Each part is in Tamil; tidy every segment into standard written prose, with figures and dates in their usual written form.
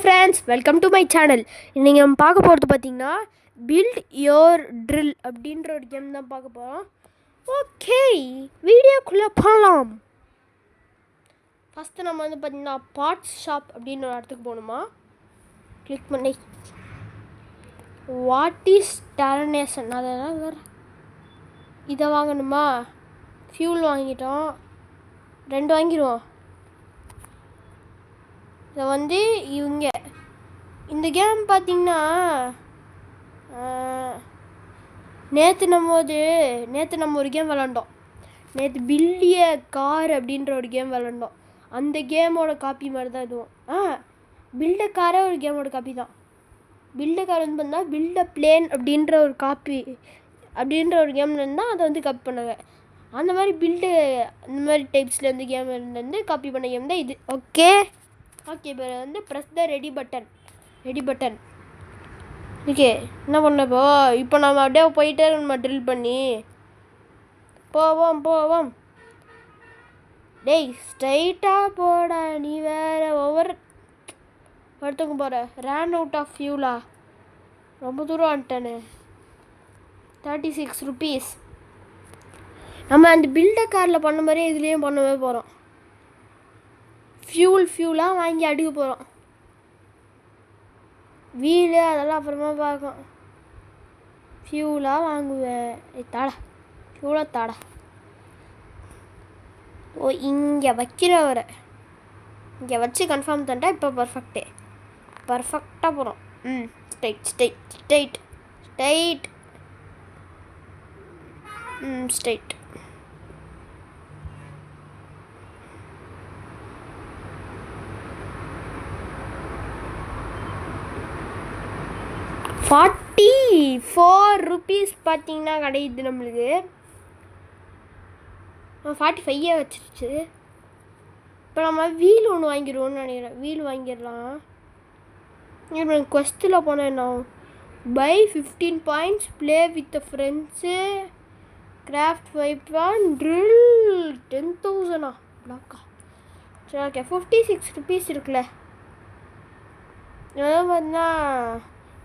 Friends, welcome to my channel. இன்றைக்கி நம்ம பார்க்க போகிறது பார்த்திங்கன்னா பில்ட் யோர் ட்ரில் அப்படின்ற ஒரு கேம் தான் பார்க்க போகிறோம். ஓகே, வீடியோக்குள்ளே போகலாம். ஃபஸ்ட்டு நம்ம வந்து பார்த்திங்கன்னா பார்ட்ஸ் ஷாப் அப்படின்னு ஒரு இடத்துக்கு போகணுமா. கிளிக் பண்ணி வாட் இஸ் டர்னேஷன் அதெல்லாம் வேறு இதை வாங்கணுமா. ஃபியூல் வாங்கிட்டோம், 2 வாங்கிடுவோம். இதை வந்து இவங்க இந்த கேம் பார்த்திங்கன்னா நேற்று நம்ம ஒரு கேம் விளாண்டோம். நேற்று பில்டிய கார் அப்படின்ற ஒரு கேம் விளாண்டோம். அந்த கேமோட காப்பி மாதிரி தான் இதுவும். பில்ட காரே ஒரு கேமோட காப்பி தான். பில்ட கார் வந்து பார்த்தா பில்ட பிளேன் அப்படின்ற ஒரு காப்பி அப்படின்ற ஒரு கேமில் இருந்தால் அதை வந்து காப்பி பண்ணாங்க. அந்த மாதிரி அந்த மாதிரி டைப்ஸ்லேருந்து கேம்லேருந்து காப்பி பண்ண கேம் தான் இது. ஓகே, இப்போ வந்து press the ready button. Okay, என்ன பண்ணப்போ இப்போ நம்ம அப்படியே போயிட்டே நம்ம ட்ரில் பண்ணி போவோம். டேய், ஸ்ட்ரைட்டாக போட, நீ வேறு ஒவ்வொரு இடத்துக்கும் போகிற. ரன் அவுட் ஆஃப் ஃபியூலா, ரொம்ப தூரம் வந்துட்டேன்னு. 36 rupees. நம்ம அந்த பில்டர் காரில் பண்ண மாதிரி இதுலேயும் பண்ணவே போகிறோம். ஃபியூலாக வாங்கி அடிக்க போகிறோம். வீலு அதெல்லாம் அப்புறமா பார்க்கும். ஃபியூலாக வாங்குவேன். தாடா, ஃபியூலாக தாடா. ஓ, இங்கே வைக்கிறவரை இங்கே வச்சு கன்ஃபார்ம் பண்ணிட்டா இப்போ பர்ஃபெக்டாக போகிறோம். ஸ்ட்ரைட். ஸ்ட்ரைட். ₹44 பார்த்தீங்கன்னா கிடையாது நம்மளுக்கு. 45 வச்சிருச்சு. இப்போ நம்ம வீல் ஒன்று வாங்கிடுவோம்னு நினைக்கிறேன். வீல் வாங்கிடலாம். இப்போ குவெஸ்ட்டில் போனேன். என்ன பை 15 points, play with friends, craft 5 drill 10,000 பிளாக்கா. சரி, ஓகே. ₹56 இருக்குல்ல. அதான் பார்த்தா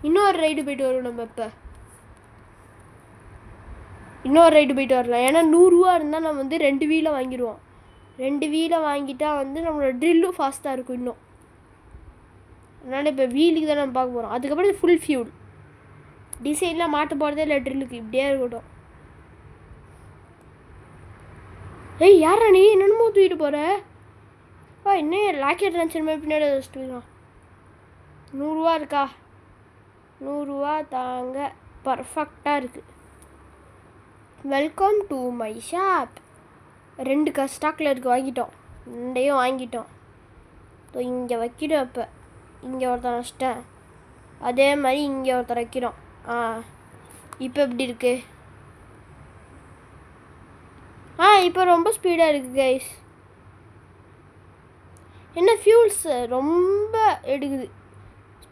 இன்னொரு ரைடு போய்ட்டு வருவோம். நம்ம இப்போ இன்னொரு ரைடு போய்ட்டு வரலாம். ஏன்னா ₹100 இருந்தால் நம்ம வந்து 2 வீலை வாங்கிடுவோம். 2 வீலை வாங்கிட்டா வந்து நம்மளோட ட்ரில்லும் ஃபாஸ்ட்டாக இருக்கும் இன்னும். அதனால் இப்போ வீலுக்கு தான் நம்ம பார்க்க போகிறோம். அதுக்கப்புறம் ஃபுல் ஃபியூல் டிசைன்லாம் மாட்ட போகிறதே இல்லை. ட்ரில்லுக்கு இப்படியே இருக்கட்டும். ஏய், யாரா நீ என்னென்னமோ தூக்கிட்டு போகிற? இன்னும் லாக்கெட் ட்ரான்ஸ்ஃபர் மாதிரி பின்னாடி வச்சுட்டு போயிடலாம். ₹100 இருக்கா? ₹100 தாங்க. பர்ஃபெக்டாக இருக்குது. Welcome to my shop. 2 ஸ்டாக்கில் இருக்குது. வாங்கிட்டோம். 2 வாங்கிட்டோம். இங்கே வைக்கிறோம். இப்போ இங்கே ஒருத்தர் வச்சிட்டேன். அதே மாதிரி இங்கே ஒருத்தர் வைக்கிறோம். இப்போ எப்படி இருக்குது? இப்போ ரொம்ப ஸ்பீடாக இருக்குது கைஸ். என்ன ஃபியூல்ஸ் ரொம்ப எடுக்குது.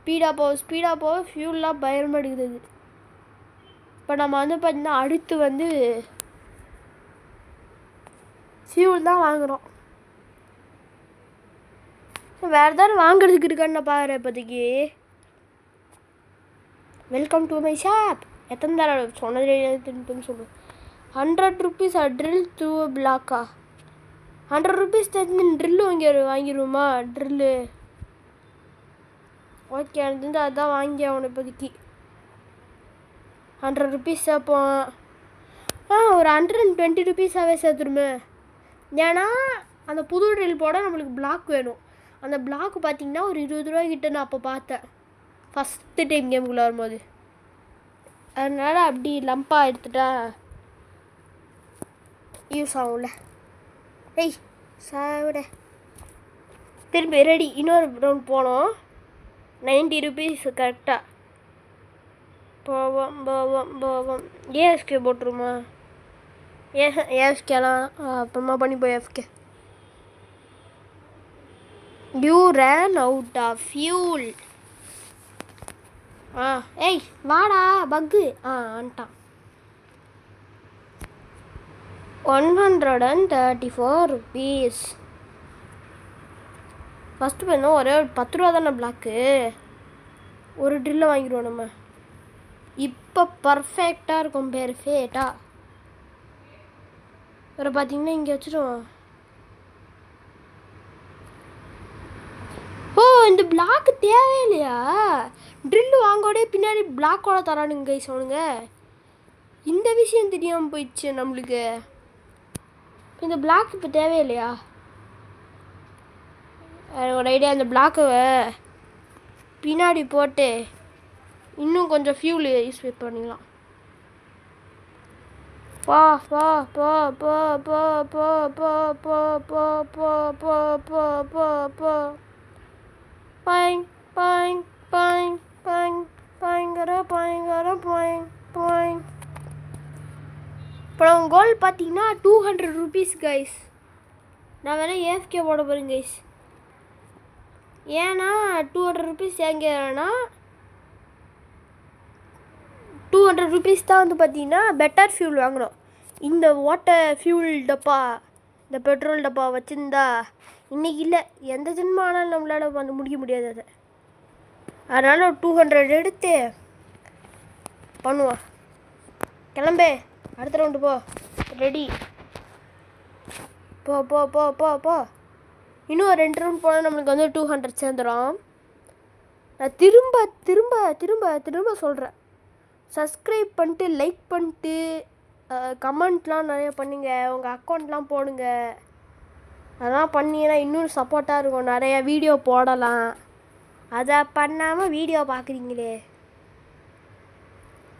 ஸ்பீடாக போக ஃபியூல்லாம் பயங்கரமாக எடுக்குது. இப்போ நம்ம வந்து பார்த்தீங்கன்னா அடுத்து வந்து ஃபியூல் தான் வாங்குகிறோம். வேறு ஏதாவது வாங்குறதுக்கு இருக்கான்னு நான் பார்க்குறேன் இப்போதைக்கு. Welcome to my shop. எத்தனை தடவை சொன்னது சொல்லு. ₹100 ட்ரில் டூ பிளாக்கா. ₹100 தெரிஞ்சு ட்ரில்லு வாங்கிடுவோமா? Drill okay. எனக்கு வந்து அதான் வாங்கி ஆகணும் இப்போதைக்கு. ₹100 சேர்ப்போம். ஒரு ₹120 சேர்த்துருமே. ஏன்னா அந்த புது ட்ரில் போட நம்மளுக்கு பிளாக் வேணும். அந்த பிளாக் பார்த்திங்கன்னா ஒரு ₹20 கிட்ட நான் அப்போ பார்த்தேன் ஃபஸ்ட்டு டைம் கேமுக்குள்ளே வரும்போது. அதனால் அப்படி லம்பாக எடுத்துட்டா யூஸ் ஆகும்ல. சாவிட திரும்பி ரெடி. இன்னொரு ரவுண்ட் போனோம். ₹90 கரெக்டாக. போவோம். ஏஎஸ்கே போட்டுருமா? ஏஎஸ்கேலாம் அப்புறமா பண்ணி போய் எஃப்கே. You run out of fuel. வாடா பக்கு. வந்துட்டான். ₹134. ஃபஸ்ட்டு பண்ணோம் ஒரே ஒரு 10 ரூபா தானே பிளாக்கு. ஒரு ட்ரில்லை வாங்கிடுவோம் நம்ம. இப்போ பர்ஃபெக்டாக இருக்கும் பெர்ஃபெக்டாக. வேறு பார்த்தீங்கன்னா இங்கே வச்சுருவோம். ஓ இந்த பிளாக்கு தேவையில்லையா? ட்ரில்லு வாங்கோடே பின்னாடி பிளாக்கோட தரானுங்க கைஸ் அவனுங்க. இந்த விஷயம் தெரியாமல் போயிடுச்சு நம்மளுக்கு. இந்த பிளாக் இப்போ தேவையில்லையா? ஒரு ஐடியா, இந்த பிளாக்கை பின்னாடி போட்டு இன்னும் கொஞ்சம் ஃபியூல் யூஸ் பண்ணிக்கலாம். போ போ போ போ போ போ போ போ போ போ போ போ போ போ பாயிங் பாயிங் பாயிங் பாயிங் பாயிங்கர பாயிங்கர பாயிங் பாயிங். இப்போ உங்கள் கோல் பார்த்தீங்கன்னா 200 rupees கைஸ். நான் வேணால் ஏஎஃப்கே போட போகிறேன் கைஸ். ஏன்னா 200 rupees ஏங்கன்னா 200 rupees தான் வந்து பார்த்தீங்கன்னா பெட்டர் ஃபியூல் வாங்கணும். இந்த வாட்டர் ஃபியூல் டப்பா, இந்த பெட்ரோல் டப்பா வச்சுருந்தா இன்றைக்கி இல்லை, எந்த ஜென்மம் ஆனாலும் நம்மளால் வந்து முடிக்க முடியாது அதை. அதனால் 200 எடுத்து பண்ணுவோம். கிளம்பு, அடுத்த ரவுண்டு போ. ரெடி, போ போ போ போ போ. இன்னும் 2 ரவுண்ட் போனால் நம்மளுக்கு வந்து 200 சேர்ந்துடும். நான் திரும்ப திரும்ப திரும்ப திரும்ப சொல்கிறேன், சப்ஸ்கிரைப் பண்ணிட்டு லைக் பண்ணிட்டு கமெண்ட்லாம் நிறைய பண்ணுங்க, உங்கள் அக்கௌண்ட்லாம் போடுங்க. அதெல்லாம் பண்ணிங்கன்னா இன்னும் சப்போர்ட்டாக இருக்கும், நிறைய வீடியோ போடலாம். அதை பண்ணாமல் வீடியோ பார்க்குறீங்களே,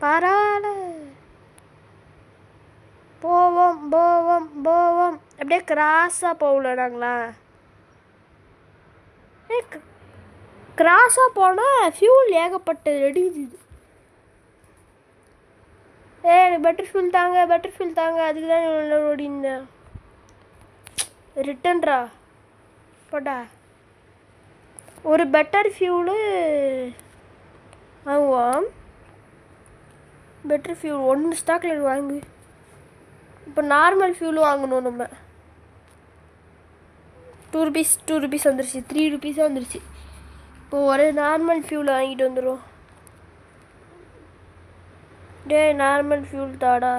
பரவாயில்ல. போவோம் போவோம் போவோம். அப்படியே கிராஸாக போகல நாங்களா? கிராஸாக போனால் ஃபியூல் ஏகப்பட்டது எடுக்குது. எனக்கு பெட்டர் ஃபியூல் தாங்க, பெட்டர் ஃபியூல் தாங்க. அதுக்கு தான் ஓடிந்தேன். ரிட்டன்ரா போட்டா ஒரு பெட்டர் ஃபியூலு வாங்குவோம். பெட்டர் ஃபியூல் 1 ஸ்டாக்கில் வாங்கு. இப்போ நார்மல் ஃபியூல் வாங்கணும் நம்ம. 2 rupees வந்துருச்சு, 3 rupees வந்துருச்சு. இப்போ ஒரு நார்மல் ஃபியூல் வாங்கிட்டு வந்துடும். டே நார்மல் ஃபியூல் தாடா.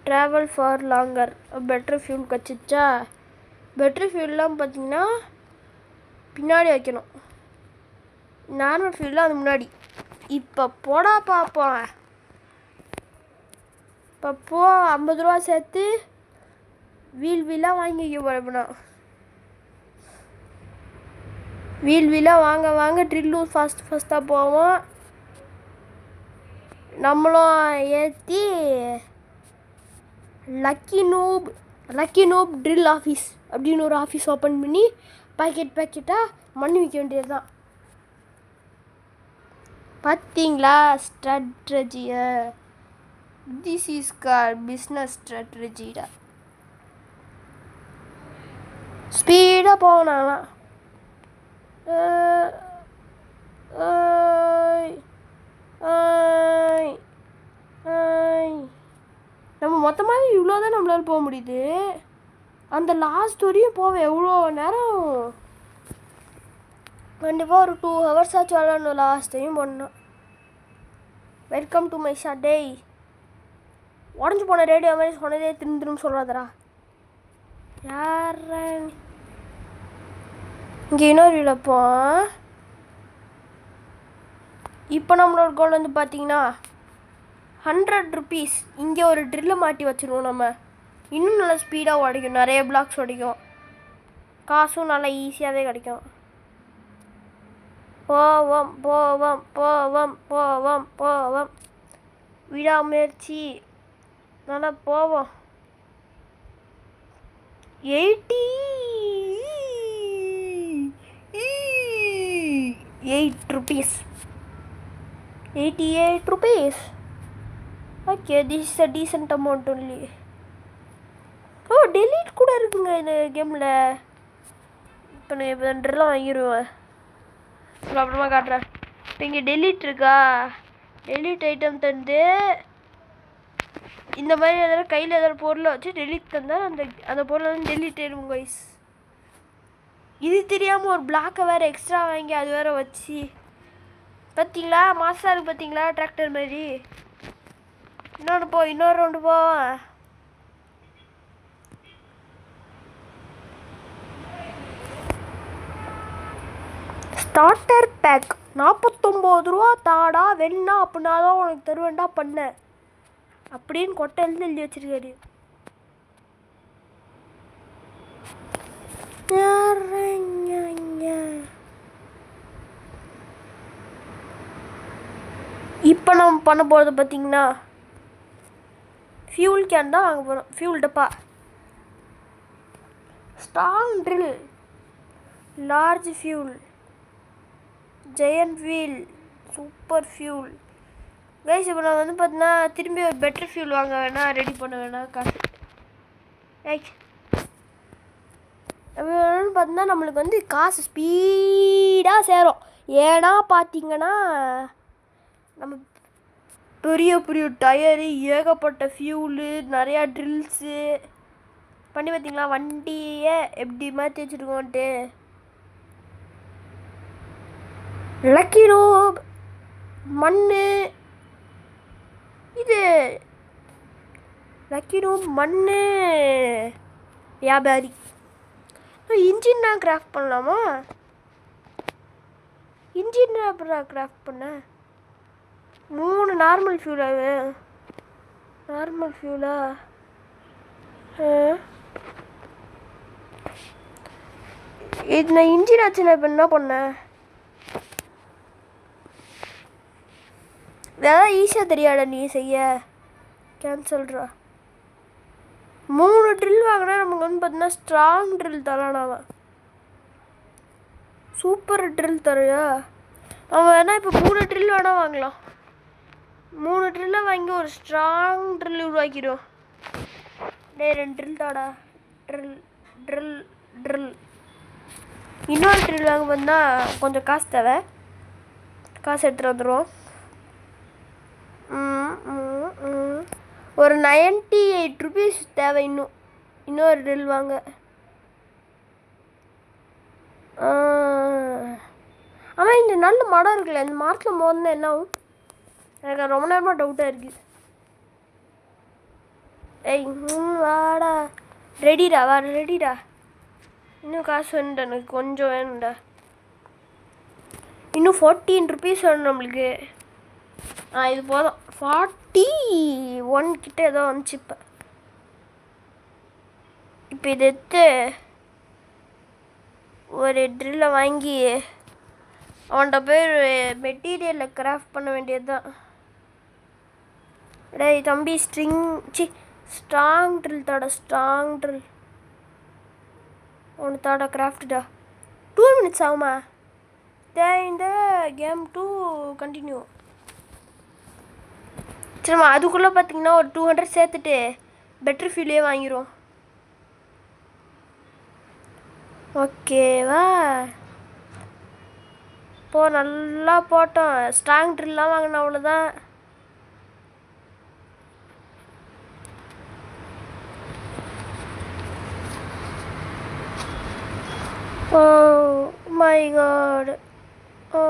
Travel for longer. Better fuel கச்சிச்சா? பெட்டர் ஃபியூல்லாம் பார்த்தீங்கன்னா பின்னாடி வைக்கணும், நார்மல் ஃபியூல்லாம் அது முன்னாடி. இப்போ போடா பார்ப்போம். இப்போ போ 50 ரூபா சேர்த்து வீலாக வாங்கிக்க போகிறேன். வீலாக வாங்க வாங்க ட்ரில்லும் ஃபஸ்ட்டாக போவோம். நம்மளும் ஏற்றி லக்கி நூப் ட்ரில் ஆஃபீஸ் அப்படின்னு ஒரு ஆஃபீஸ் ஓப்பன் பண்ணி பேக்கெட்டாக மண்ணு விற்க வேண்டியது தான். பார்த்தீங்களா ஸ்ட்ராட்டஜியை? திஸ் இஸ் கால் பிஸ்னஸ் ஸ்ட்ராட்டஜிடா. ஸ்பீடாக போகலாம். நம்ம மொத்தமாக இவ்வளோ தான் நம்மளால் போக முடியுது. அந்த லாஸ்ட் வரையும் போவேன் எவ்வளோ நேரம். கண்டிப்பாக ஒரு 2 hours ஆச்சு விளாடணும். லாஸ்ட் டைம் பண்ணோம். Welcome to my shot. டேய் உடஞ்சி போன ரேடியோ மாதிரி சொன்னதே திரும்ப சொல்கிறாதரா. யார் இங்கே இன்னொரு இழப்போம். இப்போ நம்மளோட கோல் வந்து பார்த்தீங்கன்னா 100 rupees. இங்கே ஒரு ட்ரில்லை மாட்டி வச்சுருவோம் நம்ம. இன்னும் நல்லா ஸ்பீடாக உடைக்கும், நிறைய பிளாக்ஸ் உடைக்கும், காசும் நல்லா ஈஸியாகவே கிடைக்கும். போவோம் போவோம் போவோம் போவோம் போவோம். விடாமுயற்சி, நல்லா போவோம். 88 rupees. 88 rupees. Okay, this is a decent amount only. Oh, delete கூட இருக்குங்க இந்த கேமில். இப்போ நான் இப்போ ட்ரில்லாம் வாங்கிடுவேன். அப்புறமா காட்டுறேன். இப்போ இங்கே டெலீட் இருக்கா? டெலீட் ஐட்டம் தந்து இந்த மாதிரி எதாவது கையில் எதாவது பொருளை வச்சு டெலீட் தந்தால் அந்த பொருளை வந்து டெலீட் ஆயிடும் கைஸ். இது தெரியாமல் ஒரு பிளாக்கை வேறு எக்ஸ்ட்ரா வாங்கி அது வேறு வச்சு பார்த்தீங்களா மாசாக இருக்குது பார்த்தீங்களா டிராக்டர் மாதிரி. இன்னொரு ரவுண்டு போ. ஸ்டார்டர் பேக் 49 ரூபா தாடா வேணா அப்படின்னா தான் உனக்கு தருவேண்டா பண்ண அப்படின்னு கொட்டை எழுதி வச்சிருக்காரு. இப்போ நம்ம பண்ண போகிறது பார்த்தீங்கன்னா ஃபியூல் கேன் தான் வாங்க போகிறோம். ஃபியூல் டப்பா, strong drill, large fuel, giant wheel, super fuel. Guys இப்போ நான் வந்து பார்த்தீங்கன்னா திரும்பி ஒரு பெட்டர் ஃபியூல் வாங்க வேணாம், ரெடி பண்ண வேணாம் காசு. ரைட் பார்த்தீங்கன்னா நம்மளுக்கு வந்து காசு ஸ்பீடாக சேரும். ஏன்னா பார்த்தீங்கன்னா நம்ம பெரிய பெரிய டயரு, ஏகப்பட்ட ஃபியூலு, நிறையா ட்ரில்ஸு பண்ணி பார்த்தீங்களா வண்டியே எப்படி மாற்றி வச்சுருக்கோன்ட்டு. லக்கி ரூப் மண், இது லக்கி ரூப் மண் வியாபாரி. இன்ஜின் தான் கிராஃப்ட் பண்ணலாமா? இன்ஜின் அப்புறம் கிராஃப்ட் பண்ண 3 நார்மல் ஃபியூலாக நார்மல் ஃபியூலா இது நான் இன்ஜின் ஆச்சுன்னா இப்போ என்ன பண்ணேன்? இதெல்லாம் ஈஸியாக தெரியாடா நீ செய்ய. கேன்சல்ரா. 3 ட்ரில் வாங்கினா நமக்கு வந்து பார்த்தீங்கன்னா ஸ்ட்ராங் ட்ரில் தரானாவா? சூப்பர் ட்ரில் தரையா? அவன் வேணா இப்போ 3 ட்ரில் வேணா வாங்கலாம். 3 ட்ரில்லை வாங்கி ஒரு ஸ்ட்ராங் ட்ரில் உருவாக்கிடும். 2 ட்ரில் தாடா. Drill drill drill. இன்னொரு ட்ரில் வாங்க வந்தால் கொஞ்சம் காசு தேவை. காசு எடுத்துகிட்டு வந்துடுவோம். ஒரு 98 ருபீஸ் தேவை. இன்னொரு ட்ரில் வாங்க. ஆனால் இந்த நல்ல மரம் இருக்குல்ல, இந்த மரத்தில் மோதினா என்ன ஆகும்? எனக்கு ரொம்ப நேரமாக டவுட்டாக இருக்குது. ஏய் வாடா, ரெடிடா, வா ரெடிடா. இன்னும் காசு வேணுண்டா, எனக்கு கொஞ்சம் வேணும்டா. இன்னும் 14 ருபீஸ் வேணும் நம்மளுக்கு. இது போதும். 41 கிட்ட ஏதோ வந்துச்சு. இப்போ இதை எடுத்து ஒரு ட்ரில்லை வாங்கி அவன்கிட்ட போய் மெட்டீரியலில் கிராஃப்ட் பண்ண வேண்டியது தான். டேய் தம்பி, ஸ்ட்ராங் ட்ரில் தாடா, ஸ்ட்ராங் ட்ரில் ஒன்று தாடா, கிராஃப்டா. 2 minutes ஆகுமா? இந்த கேம் 2 கண்டினியூ. சரிம்மா, அதுக்குள்ளே பார்த்தீங்கன்னா ஒரு 200 சேர்த்துட்டு பெட்டர் ஃபீலே வாங்கிடும். ஓகேவா? இப்போ நல்லா போட்டோம். ஸ்ட்ராங் ட்ரில்லாம் வாங்கினா அவ்வளோதான். Oh my god, oh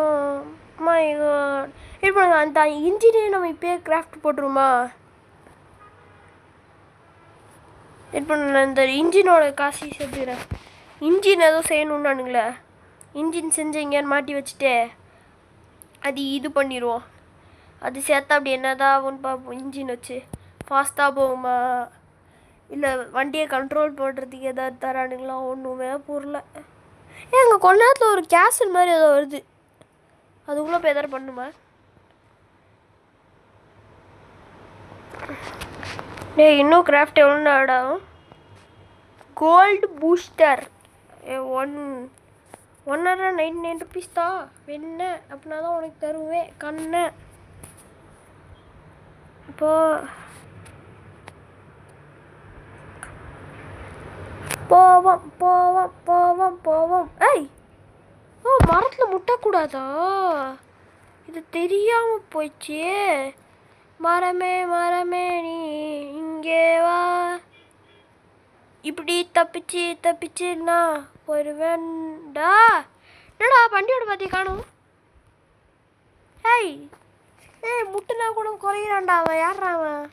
my god. இப்போ அந்த இன்ஜினே நம்ம இப்போயே கிராஃப்ட் போட்டுருமா? இப்போ நான் இந்த இன்ஜினோட காசு சேர்த்துக்கிறேன். இன்ஜின் ஏதோ செய்யணுன்னானுங்களே, இன்ஜின் செஞ்சீங்கன்னு மாட்டி வச்சுட்டு அது இது பண்ணிடுவோம். அது சேர்த்தா அப்படி என்னதான் ஆகும்னு பார்ப்போம். இன்ஜின் வச்சு ஃபாஸ்ட்டாக போகுமா, இல்லை வண்டியை கண்ட்ரோல் பண்ணுறதுக்கு எதாவது தரானுங்களா? ஒன்றுமே புரியல. அங்கே கொஞ்ச நேரத்தில் ஒரு கேசல் மாதிரி ஏதோ வருது. அதுக்குள்ளே போய் எதாவது பண்ணுமா? இன்னும் கிராஃப்ட் எவ்வளோ நேரம் ஆகும்? கோல்டு பூஸ்டர் 199 ருபீஸ் தான். என்ன அப்படின்னா தான் உனக்கு தருவேன் கண்ணை. இப்போது போவோம் போவோம் போவோம் போவோம். ஏய், ஓ மரத்தில் முட்டக்கூடாதா? இது தெரியாமல் போயிடுச்சு. மரமே மரமே நீ இங்கே வா. இப்படி தப்பிச்சு தப்பிச்சுன்னா போயிடுவேன்டா. என்னடா வண்டியோட பாத்தி காணும். ஏய் முட்டுனா கூட குறையிறான்டா அவன். யார்ரா அவன்?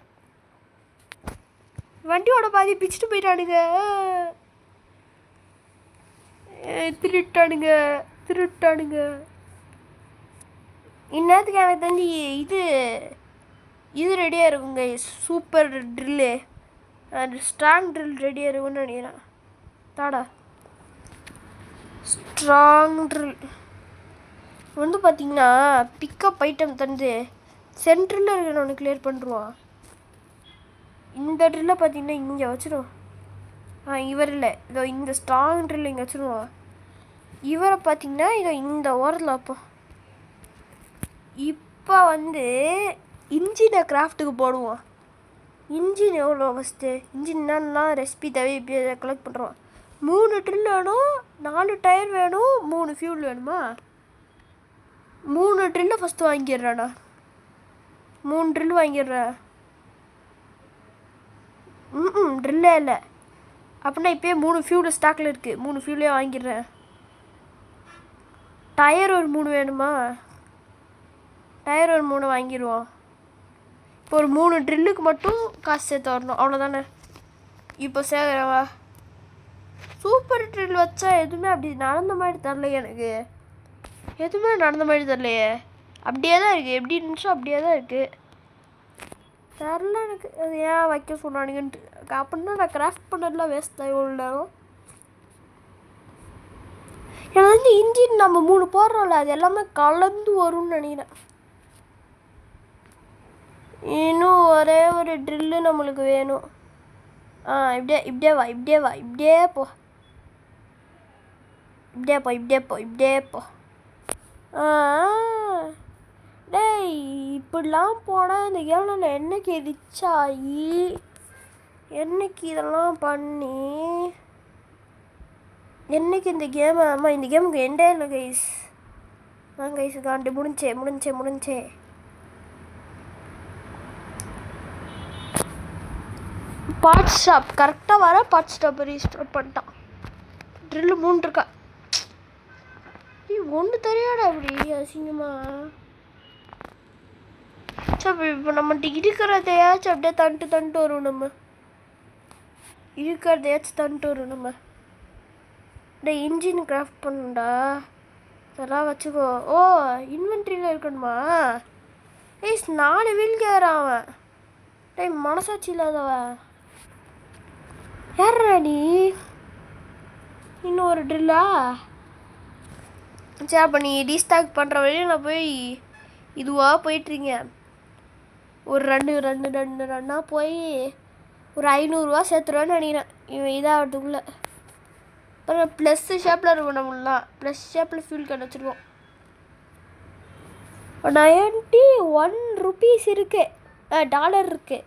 வண்டியோட பாதி பிச்சுட்டு போயிட்டானுங்க. திருட்டானுங்க திருட்டானுங்க. இந்நேரத்துக்கு எனக்கு தெரிஞ்சு இது ரெடியாக இருக்குங்க. சூப்பர் ட்ரில்லு, ஸ்ட்ராங் ட்ரில் ரெடியாக இருக்குன்னு நினைக்கிறேன். தாடா ஸ்ட்ராங் ட்ரில் வந்து பார்த்தீங்கன்னா பிக்கப் ஐட்டம் தந்து சென்ட்ரில் இருக்கிறவனு கிளியர் பண்ணுருவான். இந்த ட்ரில்லை பார்த்தீங்கன்னா இங்கே வச்சிருவோம். இவர் இல்லை, இதோ இந்த ஸ்ட்ராங் ட்ரில் இங்கே வச்சுருவோம். இவரை பார்த்தீங்கன்னா இதோ இந்த ஓரத்தில் வைப்போம். இப்போ வந்து இன்ஜினை கிராஃப்ட்டுக்கு போடுவோம். இன்ஜின் எவ்வளோ ஃபஸ்ட்டு? இன்ஜின் என்னன்னா ரெசிபி தேவை இப்படி கலெக்ட் பண்ணுறோம். 3 ட்ரில் வேணும், 4 டயர் வேணும், 3 ஃபியூல் வேணுமா? 3 ட்ரில்லை ஃபஸ்ட்டு வாங்கிடுறேண்ணா. 3 ட்ரில் வாங்கிடுறேன். ட்ரில்லே இல்லை அப்படின்னா இப்போயே 3 ஃபியூல் ஸ்டாக்கில் இருக்குது. 3 ஃபியூலே வாங்கிடுறேன். டயர் ஒரு 3 வேணுமா? டயர் ஒரு 3 வாங்கிடுவோம். இப்போ ஒரு 3 ட்ரில்லுக்கு மட்டும் காசு சேர்த்து வரணும், அவ்வளோதானே? இப்போ சேர்க்குறவா சூப்பர் ட்ரில் வச்சா எதுவுமே அப்படி நடந்த மாதிரி தரலையே. எனக்கு எதுவுமே நடந்த மாதிரி தரலையே. அப்படியே தான் இருக்குது. எப்படி இருந்துச்சோ அப்படியே தான் இருக்குது. தெரில எனக்கு அது ஏன் வைக்க சொன்னானுங்கன்ட்டு. அப்படின்னா நான் கிராஃப்ட் பண்ணதெல்லாம் வேஸ்ட் தான் இவ்வளோ நேரம். எனக்கு வந்து இன்ஜின் நம்ம 3 போடுறோம்ல, அது எல்லாமே கலந்து வரும்னு நினைக்கிறேன். இன்னும் ஒரே ஒரு ட்ரில்லு நம்மளுக்கு வேணும். இப்படியே வா, இப்படியே வா, இப்படியே போ, இப்படியே போ, இப்படியே போ, இப்படியே போ. டேய் இப்படிலாம் போனால் இந்த கேமில் நான் என்னைக்கு ரிச் ஆகி என்னைக்கு இதெல்லாம் பண்ணி என்னைக்கு இந்த கேமை இந்த கேமுக்கு எண்டே இல்லை கைஸ். கைஸ் காண்டு முடிஞ்சே. பார்ட்ஸ் ஷாப் கரெக்டாக வர பார்ட்ஸ் ஷாப்பை ரீஸ்டார்ட் பண்ணிட்டான். ட்ரில்லு 3 இருக்கா? ஒன்று தெரியாடா அப்படி அசிங்கமா. சரி இப்போ நம்மகிட்ட இருக்கிறதையாச்சும் அப்படியே தண்டு வரும். நம்ம இருக்கிறதையாச்சும் தண்டு வரும். நம்ம இன்ஜின் கிராஃப்ட் பண்ணுண்டா. அதெல்லாம் வச்சுக்கோ. ஓ இன்வென்ட்ரியில் இருக்கணுமா? 4 வீல் கேட்குறான் அவன். மனசாட்சி இல்லாதவன் யார்ரா நீ? இன்னும் ஒரு ட்ரில்லா? சரி அப்போ நீ ரீஸ்டாக் பண்ணுற வரையும் நான் போய் இதுவாக போயிட்டுருங்க. ஒரு ரன்னாக போய் ஒரு 500 சேர்த்துருவேன்னு நினைக்கிறேன். இவன் இதாகிறதுக்குள்ளே அப்புறம் ப்ளஸ்ஸு ஷேப்பில் இருக்கும். நம்மளாம் ப்ளஸ் ஷேப்பில் ஃபியூல் கேன் வச்சுருவோம். 91 ருபீஸ் இருக்குது, டாலர் இருக்குது.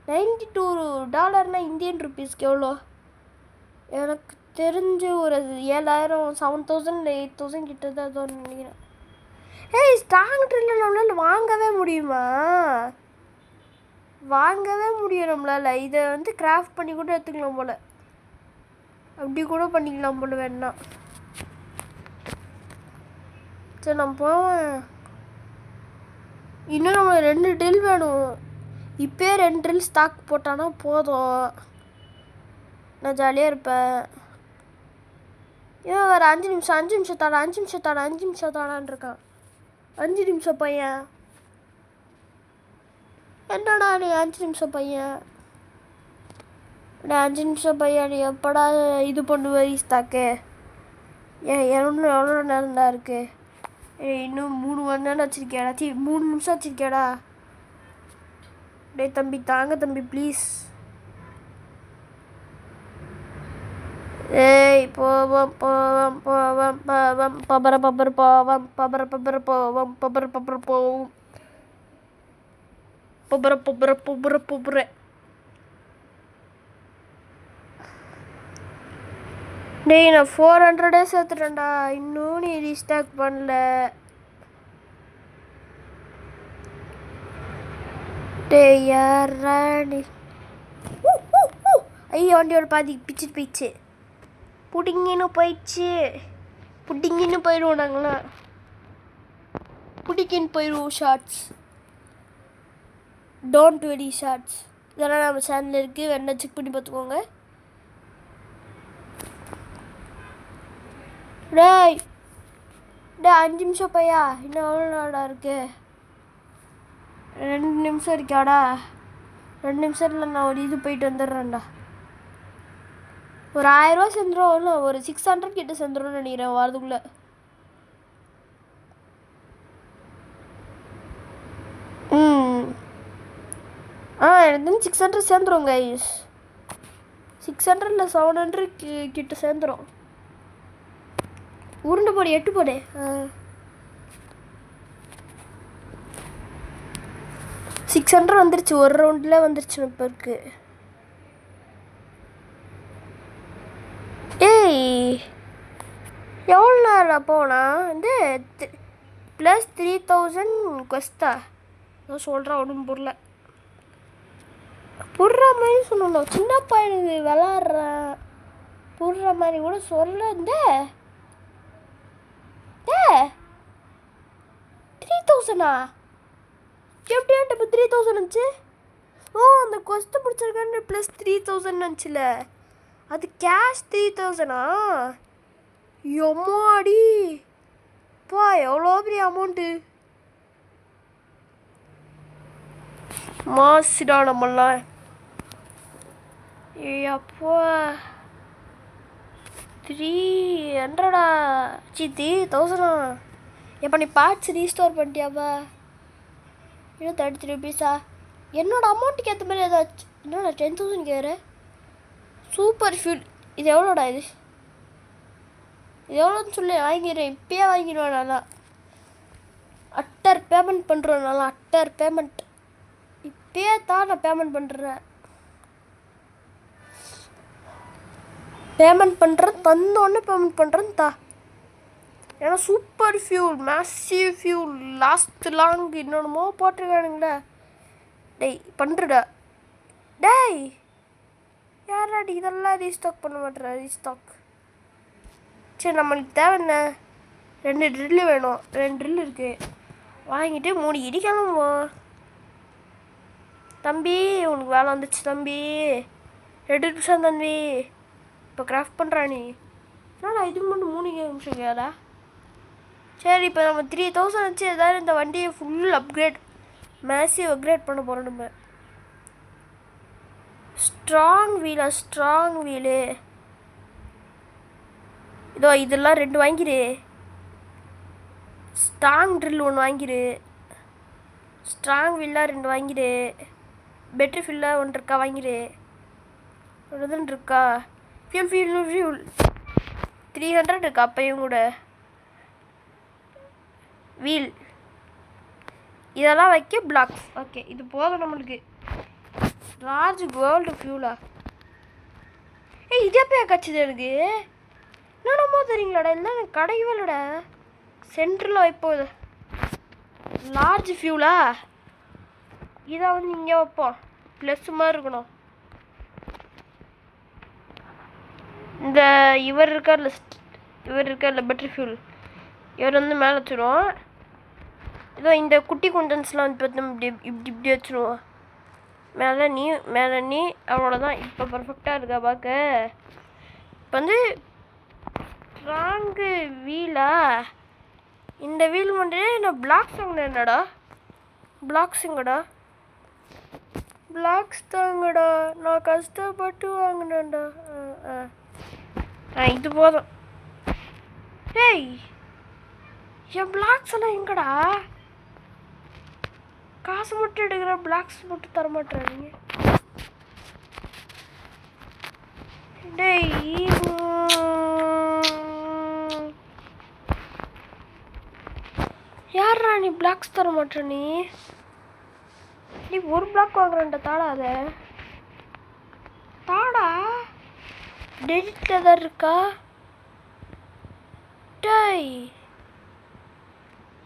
$92 இந்தியன் ருபீஸ்க்கு எவ்வளோ? எனக்கு தெரிஞ்சு ஒரு 7,000 7,000 8,000 கிட்ட தான் நினைக்கிறேன். ஸ்ட்ராங் ட்ரில்ல நம்மளால் வாங்கவே முடியுமா? வாங்கவே முடியும் நம்மளால். இதை வந்து கிராஃப்ட் பண்ணி கூட எடுத்துக்கலாம் போல். அப்படி கூட பண்ணிக்கலாம் போல் வேணா. சரி நம்ம போவேன். இன்னும் நம்ம 2 ட்ரில் வேணும். இப்போயே 2 ட்ரில் ஸ்டாக் போட்டானா போதும், நான் ஜாலியாக இருப்பேன். இவன் வேறு 5 நிமிஷம் தாடான் இருக்கான். 5 நிமிஷம் பையன் என்னடா நீ? 5 நிமிஷம் பையன் 5 நிமிஷம் பையன் நீ எப்படா இது பண்ணுவ ஸ்டாக்கு? எவ்வளோ நேரம் தான் இருக்கு? இன்னும் 3 மணி நேரம் வச்சுருக்கியாடா? 3 நிமிஷம் வச்சுருக்கியாடா? தம்பி தாங்க தம்பி ப்ளீஸ். போவோம் டேய் நான் 400 சேர்த்துட்டேன்டா. இன்னும் நீ ரீஸ்டாக் பண்ணல. டேய் யாரா நீ? ஐயோ வண்டியோட பாதி பிச்சுட்டு போயிடுச்சு. புடிங்கின்னு போயிடுச்சு. புட்டிங்கின்னு போயிடுவோம் நாங்களாம். புடிக்கின்னு போயிடுவோம் ஷார்ட்ஸ். Don't worry shorts. இதெல்லாம் நம்ம சேனலில் இருக்குது, வேணா செக் பண்ணி பார்த்துக்கோங்க. டேய் 5 நிமிஷம் பையா, இன்னும் எவ்வளோ நாடா இருக்கு? 2 நிமிஷம் இருக்காடா. 2 நிமிஷத்தில் நான் ஒரு இது போயிட்டு வந்துடுறேன்டா. ஒரு 1000 ரூபா சேர்ந்துடும், ஒரு 600 கிட்ட சேர்ந்துடும் நினைக்கிறேன் வரதுக்குள்ளே. எனக்கு 600 சேர்ந்துடும் கைஸ். 600 இல்லை 700 கிட்ட சேர்ந்துடும். உருண்டை போடு, 8 போடு. 600 வந்துருச்சு, ஒரு ரவுண்டில் வந்துருச்சு. இப்போ இருக்கு. ஏய் எவ்வளோ நேரம் போனா வந்து ப்ளஸ் 3000 கொஸ்தா நான் சொல்கிறேன். ஒன்றும் புரியல. புடுற மாதிரி சொல்லணும். சின்ன பையனுக்கு விளாட்றேன் புடுற மாதிரி கூட சொல்ல. இந்த 3000 எப்படியா இப்போ 3000 இருந்துச்சு? ஓ அந்த கொஸ்து பிடிச்சிருக்கான்னு ப்ளஸ் 3000 இருந்துச்சுல, அது கேஷ் 3000. எம்மாடி பா, எவ்வளோ பெரிய அமௌண்ட்டு. மாசிடா நம்மளாம். அப்போ 300 3000. எப்போ நீ பார்ட்ஸ் ரீஸ்டோர் பண்ணிட்டியாப்பா? இன்னும் 33 ரூபீஸா? என்னோட அமௌண்ட்டுக்கு ஏற்ற மாதிரி ஏதாச்சும். என்னோட 10,000 கேட்குற. Super fuel. இது எவ்வளோடா? இது எவ்வளோன்னு சொல்லி வாங்கிடுறேன். இப்போயே வாங்கிடுவேன். நல்லா அட்டர் பேமெண்ட் பண்ணுறேன். நல்லா அட்டர் பேமெண்ட் இப்போயே தான் நான் பேமெண்ட் பண்ணுறேன். பேமெண்ட் பண்ணுறேன், தந்தோடனே பேமெண்ட் பண்ணுறேன் தா. ஏன்னா super fuel, massive fuel, last long இன்னொன்னுமோ போட்டிருக்கானுங்களே. டேய் பண்ணுறடா. டேய் யாராடி இதெல்லாம் ரீஸ்டாக் பண்ண மாட்டேறா? ரீஸ்டாக் சரி, நம்மளுக்கு தேவை என்ன? 2 ட்ரில்லு வேணும். 2 ட்ரில் இருக்குது, வாங்கிட்டு 3 இடி கிளம்புவோம். தம்பி உனக்கு வேலை வந்துச்சு தம்பி. 2 நிமிஷம் தம்பி. இப்போ கிராஃப்ட் பண்ணுறா நீ. நான் இதுக்கு மட்டும் 3 நிமிஷம் கேடா. சரி, இப்போ நம்ம 3000 வச்சு எதாவது இந்த வண்டியை ஃபுல் அப்கிரேட், மேசிவ் அப்கிரேட் பண்ண போகிறோம் நம்ம. ஸ்ட்ராங் வீலு இதோ இதெல்லாம் 2 வாங்கிடு. ஸ்ட்ராங் ட்ரில் 1 வாங்கிடு. ஸ்ட்ராங் வீலாக 2 வாங்கிடு. பேட்டரி ஃபில்லாக 1 இருக்கா வாங்கிடு. 1 இருக்கா? ஃபியூல் 300 இருக்கா? அப்பையும் கூட வீல் இதெல்லாம் வைக்க பிளாக்ஸ். ஓகே, இது போதும் நம்மளுக்கு. லார்ஜ் கோல்டு ஃபியூலா? இதே போய் கச்சிது எனக்கு. என்னென்னமோ தெரியுங்களாடா, இல்லை எனக்கு கிடைக்கவே இல்லைடா. சென்டரில் வைப்போம். லார்ஜ் ஃபியூலா? இதை வந்து இங்கே வைப்போம். ப்ளஸ் மாதிரி இருக்கணும். இந்த இவர் இருக்கார்ல பேட்டரி ஃபியூல், இவர் வந்து மேலே வச்சுருவோம். இதோ இந்த குட்டி குண்டன்ஸ்லாம் வந்து பார்த்தோம், இப்படி வச்சுருவோம். மேலே நீ அவ்வளோதான். இப்போ பர்ஃபெக்டாக இருக்கா பார்க்க. இப்போ வந்து ஸ்ட்ராங்கு வீலா? இந்த வீல் மட்டும் நான் பிளாக்ஸ் வாங்கினேன். என்னடா பிளாக்ஸ் எங்கடா? பிளாக்ஸ் தாங்கடா, நான் கஷ்டப்பட்டு வாங்கினேன்டா. இது போதும். டேய் என் பிளாக்ஸ் எல்லாம் எங்கடா? காசு மட்டும் எடுக்கிற, பிளாக்ஸ் மட்டும் தர மாட்டேறாங்க. டேய் யாரா நீ பிளாக்ஸ் தர மாட்டேற? நீ ஒரு பிளாக் வாங்குறேன்டா. தாடா அதை தாடா. டெலிட்டில் எதாவது இருக்கா? டேய்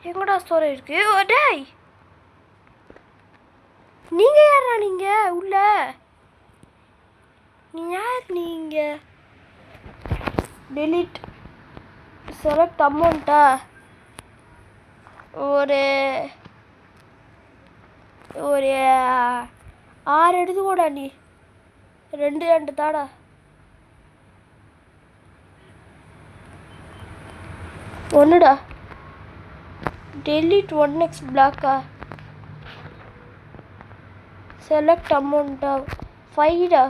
எங்கடா ஸ்டோரேஜ் இருக்கு? ஓ டேய் நீங்கள் யாரா? நீங்கள் உள்ள யார் நீங்கள்? delete select அமௌண்ட்டா? ஒரு ஒரு 6 எடுத்துக்கூடா நீ. 2 தாடா. ஒன்றுடா. delete 1x பிளாக்கா? select அமௌண்ட்டா? 5டா.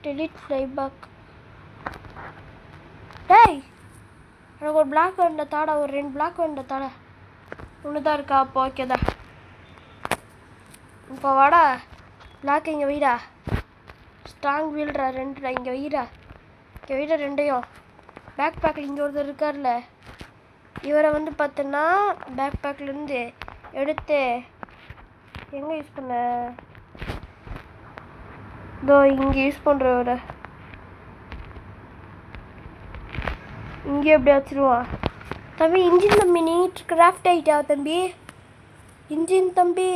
delete flyback. டேய், எனக்கு ஒரு பிளாக் வேண்ட தாடா. ஒரு 2 பிளாக் வேண்ட தாடா. ஒன்று தான் இருக்கா? அப்போ ஓகே தான். இப்போ வாடா. பிளாக் இங்கே வைடா. ஸ்ட்ராங் வீல்டா 2டா. இங்கே வைடா. இங்கே வைடா 2யும். பேக் பேக்கில் இங்கே ஒருத்தர் இருக்கார்ல, இவரை வந்து பார்த்தோன்னா பேக் பேக்லேருந்து எடுத்து எங்கே யூஸ் பண்ண? இதோ இங்கே யூஸ் பண்ணுறவரை இங்கே எப்படி வச்சுருவான்? தம்பி இன்ஜின் தம்பி, நீ கிராஃப்ட் ஆகிட்டா தம்பி? இன்ஜின் தம்பி.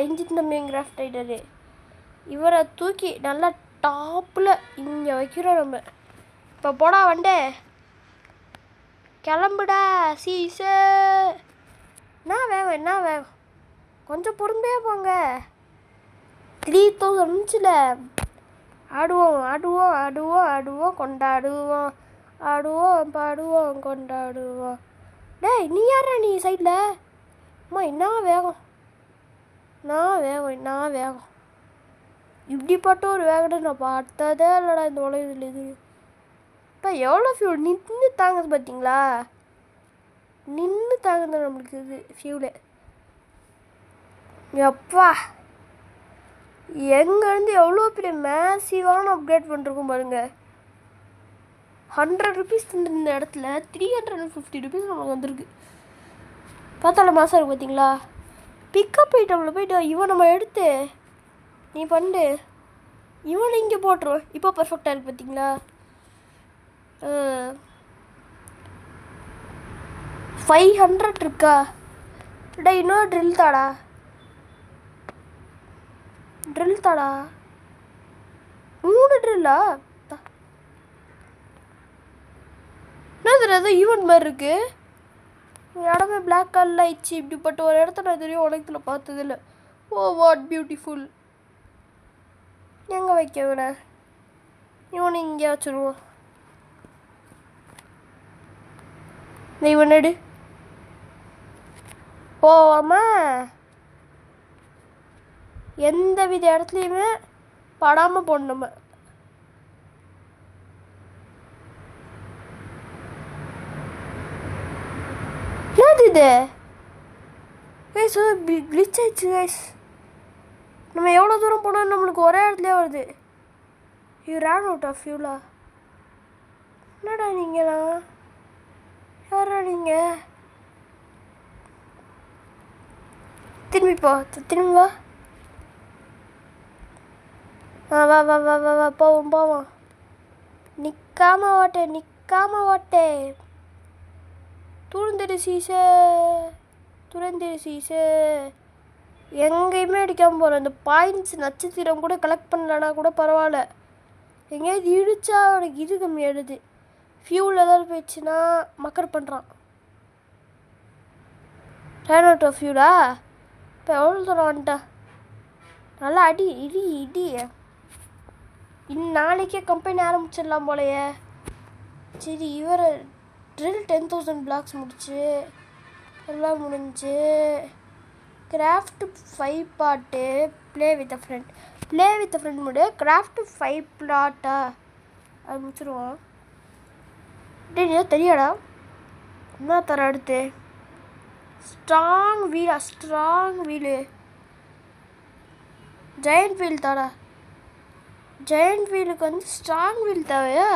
இன்ஜின் தம்பி கிராஃப்ட் ஆகிட்டாரு. இவரை தூக்கி நல்லா டாப்பில் இங்கே வைக்கிறோம் நம்ம. இப்போ போடா வண்டே, கிளம்புடா சீச. என்ன வேகம் கொஞ்சம் பொறுமையாக போங்க. 3000 இருந்துச்சுல. ஆடுவோம் கொண்டாடுவோம். ஆடுவோம் பாடுவோம் கொண்டாடுவோம். டேய், நீ யாரா நீ சைடில்? அம்மா என்ன வேகம், என்ன வேகம். இப்படிப்பட்ட ஒரு வேகத்தை நான் பார்த்ததே இல்லைடா இந்த உலகத்தில். இது இப்போ எவ்வளோ ஃபியூல் நின்று தாங்குது பார்த்தீங்களா? நின்று தாங்குது நம்மளுக்கு இது ஃபியூலு. எப்பா, எங்கேருந்து எவ்வளோ பெரிய மேசிவான அப்கிரேட் பண்ணிருக்கோம் பாருங்க. 100 ருபீஸ் இந்த இடத்துல 350 ருபீஸ் நமக்கு வந்திருக்கு. பார்த்தால மாதம் இருக்குது பார்த்தீங்களா? பிக்கப் ஐட்டமில் போய்ட்டு இவன் நம்ம எடுத்து நீ பண்ணு, இவனை இங்கே போட்டுருவோம். இப்போ பர்ஃபெக்டாக இருக்குது பார்த்தீங்களா? 500 இருக்கா? டே, இன்னொரு ட்ரில் தாடா. ட்ரில் தாடா. 3 ட்ரில்லா? என்னது ஈவெண்ட் மாதிரி இருக்கு. இடமே பிளாக் கலர் ஆயிடுச்சு. இப்படிப்பட்ட ஒரு இடத்த நான் தெரியும் உலகத்தில் பார்த்ததில்ல. Oh what beautiful. எங்கே வைக்க விட? இவனை இங்கே வச்சுருவோம். இவன் எடு. போவாமா? எந்த வித இடத்துலையுமே படாமல் போடணும். என்னது இது? கிளிச் ஆயிடுச்சு கைஸ். நம்ம எவ்வளோ தூரம் போனோம் நம்மளுக்கு ஒரே இடத்துல வருது. யூ ரன் அவுட் ஆஃப் ஃபியூலா? என்னடா நீங்களா? யாரா நீங்கள்? திரும்பி வா. வா போவோம். நிற்காம ஓட்டே. துறந்துடு சீசே. எங்கேயுமே அடிக்காமல் போகிறோம். இந்த பாயிண்ட்ஸ் நட்சத்திரம் கூட கலெக்ட் பண்ணலன்னா கூட பரவாயில்ல. எங்கேயாவது இடிச்சா அவனுக்கு இது கம்மியாயிடுது. ஃபியூல் ஏதாவது போயிடுச்சுன்னா மக்கர் பண்ணுறான். ரன் அவுட் ஆஃப் ஃபியூலா? இப்போ எவ்வளோ தூரம் வந்துட்டா? நல்லா இடி. நாளைக்கே கம்பெனி ஆரம்பிச்சிடலாம் போலையே. சரி, இவர் ட்ரில் 10,000 பிளாக்ஸ் முடிச்சு எல்லாம் முடிஞ்சு. Craft 5 part. Play with a friend முடி. கிராஃப்ட் 5 பிளாட்டா? அது முடிச்சிருவோம். டே தெரியாடா என்ன தர அடுத்து? Strong wheel. ஜெயண்ட் வீல் தாடா. ஜெயண்ட் வீலுக்கு வந்து ஸ்ட்ராங் வீல் தேவையா?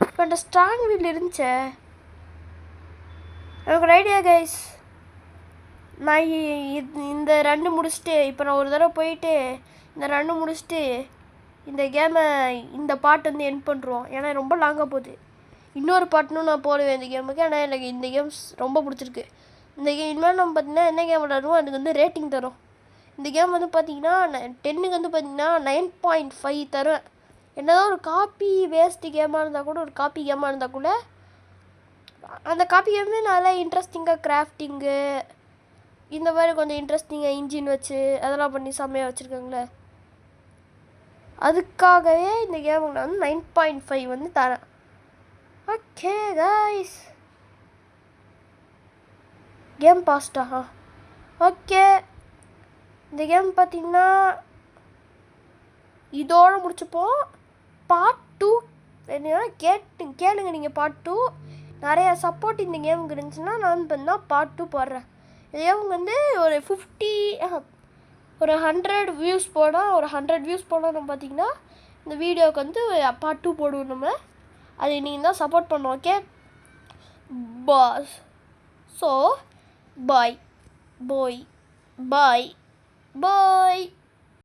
இப்போ அந்த ஸ்ட்ராங் வீல் இருந்துச்சே. எனக்கு ஒரு ஐடியா கைஸ். நான் இந்த 2 முடிச்சுட்டு இப்போ நான் ஒரு தடவை போயிட்டு இந்த 2 முடிச்சுட்டு இந்த கேமை இந்த பாட்டு வந்து எண்ட் பண்ணுறோம். ஏன்னா ரொம்ப லாங்காக போகுது. இன்னொரு பாட்டுன்னு நான் போடுவேன் இந்த கேமுக்கு. ஏன்னா எனக்கு இந்த கேம்ஸ் ரொம்ப பிடிச்சிருக்கு. இந்த கேம் இனிமேல் நம்ம பார்த்தீங்கன்னா என்ன கேம் விளாடுவோம் அதுக்கு வந்து ரேட்டிங் தரும். இந்த கேம் வந்து பார்த்தீங்கன்னா 10க்கு வந்து பார்த்தீங்கன்னா 9.5 தருவேன். என்னதான் ஒரு காப்பி வேஸ்ட்டு கேமாக இருந்தால் கூட, ஒரு காப்பி கேமாக இருந்தால் கூட, அந்த காப்பி கேமே நல்லா இன்ட்ரெஸ்டிங்காக கிராஃப்டிங்கு இந்த மாதிரி கொஞ்சம் இன்ட்ரெஸ்டிங்காக இன்ஜின் வச்சு அதெல்லாம் பண்ணி செம்மையாக வச்சுருக்காங்களே, அதுக்காகவே இந்த கேமுக்கு நான் வந்து 9.5 வந்து தரேன். ஓகே கைஸ், கேம் பாஸ்டா. ஓகே, இந்த கேம் பார்த்தீங்கன்னா இதோடு முடிச்சுப்போம். பார்ட் 2 என்ன கேளுங்க நீங்கள். பார்ட் 2 நிறையா சப்போர்ட் இந்த கேமுக்கு இருந்துச்சுன்னா நான் பார்த்தீங்கன்னா பார்ட் 2 போடுறேன். கேமுக்கு வந்து ஒரு 100 வியூஸ் போனால், ஒரு 100 வியூஸ் போனால் நம்ம பார்த்தீங்கன்னா இந்த வீடியோவுக்கு வந்து பார்ட் 2 போடுவோம் நம்ம. அது நீங்கள் தான் சப்போர்ட் பண்ணோம். Okay boss. So bye bye bye பாய்.